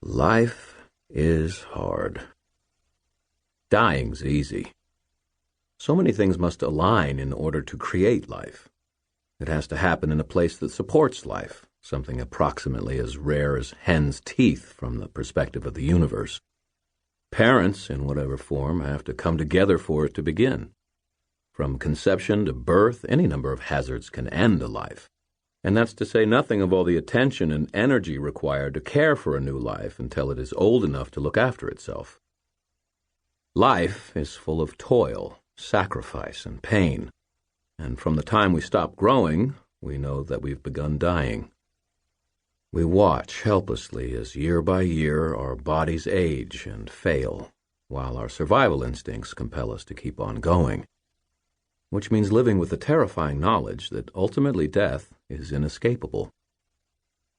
Life is hard. Dying's easy. So many things must align in order to create life. It has to happen in a place that supports life, something approximately as rare as hen's teeth from the perspective of the universe. Parents, in whatever form, have to come together for it to begin. From conception to birth, any number of hazards can end a life. And that's to say nothing of all the attention and energy required to care for a new life until it is old enough to look after itself. Life is full of toil, sacrifice, and pain, and from the time we stop growing, we know that we've begun dying. We watch helplessly as year by year our bodies age and fail, while our survival instincts compel us to keep on going, which means living with the terrifying knowledge that ultimately death is inescapable.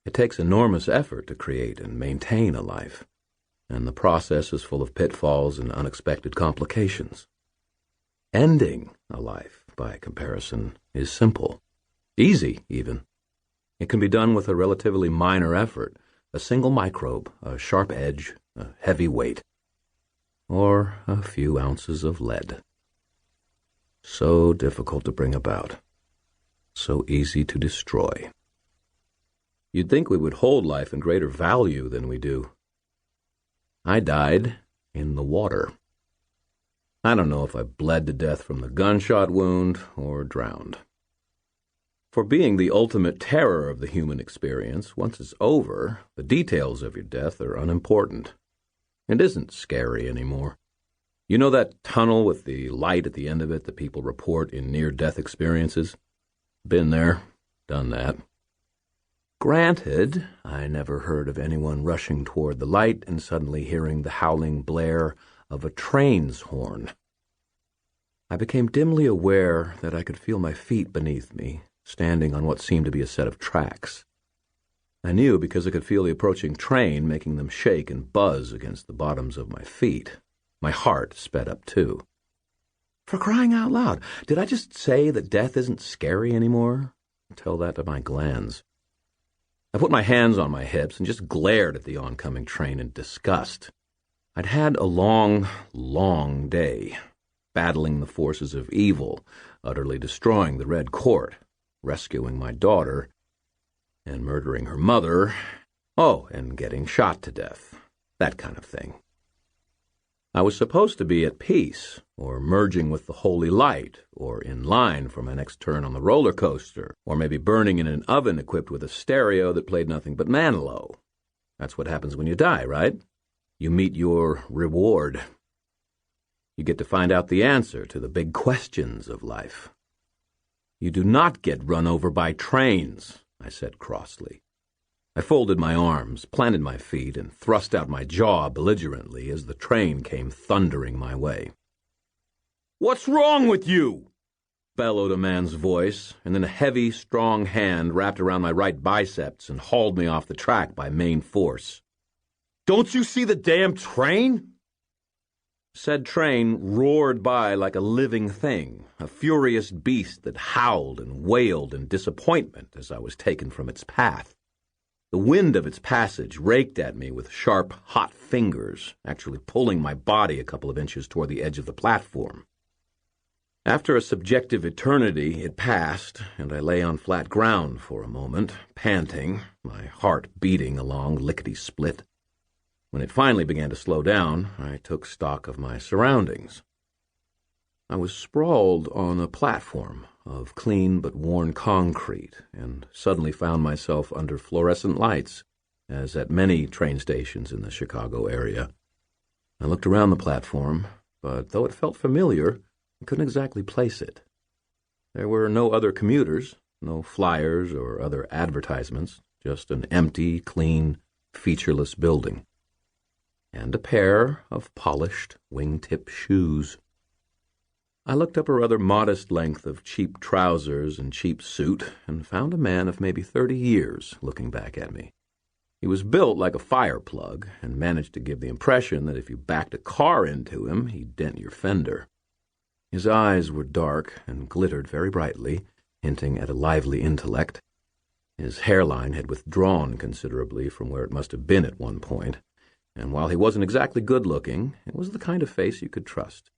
It takes enormous effort to create and maintain a life, and the process is full of pitfalls and unexpected complications. Ending a life, by comparison, is simple, easy even. It can be done with a relatively minor effort, a single microbe, a sharp edge, a heavy weight, or a few ounces of lead. So difficult to bring about, so easy to destroy. You'd think we would hold life in greater value than we do. I died in the water. I don't know if I bled to death from the gunshot wound or drowned. For being the ultimate terror of the human experience, once it's over, the details of your death are unimportant. It isn't scary anymore. You know that tunnel with the light at the end of it that people report in near-death experiences? Been there, done that. Granted, I never heard of anyone rushing toward the light and suddenly hearing the howling blare of a train's horn. I became dimly aware that I could feel my feet beneath me, standing on what seemed to be a set of tracks. I knew because I could feel the approaching train making them shake and buzz against the bottoms of my feet. My heart sped up, too. For crying out loud, did I just say that death isn't scary anymore? Tell that to my glands. I put my hands on my hips and just glared at the oncoming train in disgust. I'd had a long, long day, battling the forces of evil, utterly destroying the Red Court, rescuing my daughter, and murdering her mother, and getting shot to death, that kind of thing. I was supposed to be at peace, or merging with the holy light, or in line for my next turn on the roller coaster, or maybe burning in an oven equipped with a stereo that played nothing but Manilow. That's what happens when you die, right? You meet your reward. You get to find out the answer to the big questions of life. You do not get run over by trains, I said crossly. I folded my arms, planted my feet, and thrust out my jaw belligerently as the train came thundering my way. "What's wrong with you?" bellowed a man's voice, and then a heavy, strong hand wrapped around my right biceps and hauled me off the track by main force. "Don't you see the damn train?" Said train roared by like a living thing, a furious beast that howled and wailed in disappointment as I was taken from its path. The wind of its passage raked at me with sharp, hot fingers, actually pulling my body a couple of inches toward the edge of the platform. After a subjective eternity, it passed, and I lay on flat ground for a moment, panting, my heart beating along lickety-split. When it finally began to slow down, I took stock of my surroundings. I was sprawled on a platform of clean but worn concrete, and suddenly found myself under fluorescent lights, as at many train stations in the Chicago area. I looked around the platform, but though it felt familiar, I couldn't exactly place it. There were no other commuters, no flyers or other advertisements, just an empty, clean, featureless building, and a pair of polished wingtip shoes. I looked up a rather modest length of cheap trousers and cheap suit and found a man of maybe 30 years looking back at me. He was built like a fire plug and managed to give the impression that if you backed a car into him, he'd dent your fender. His eyes were dark and glittered very brightly, hinting at a lively intellect. His hairline had withdrawn considerably from where it must have been at one point, And while he wasn't exactly good-looking, it was the kind of face you could trust.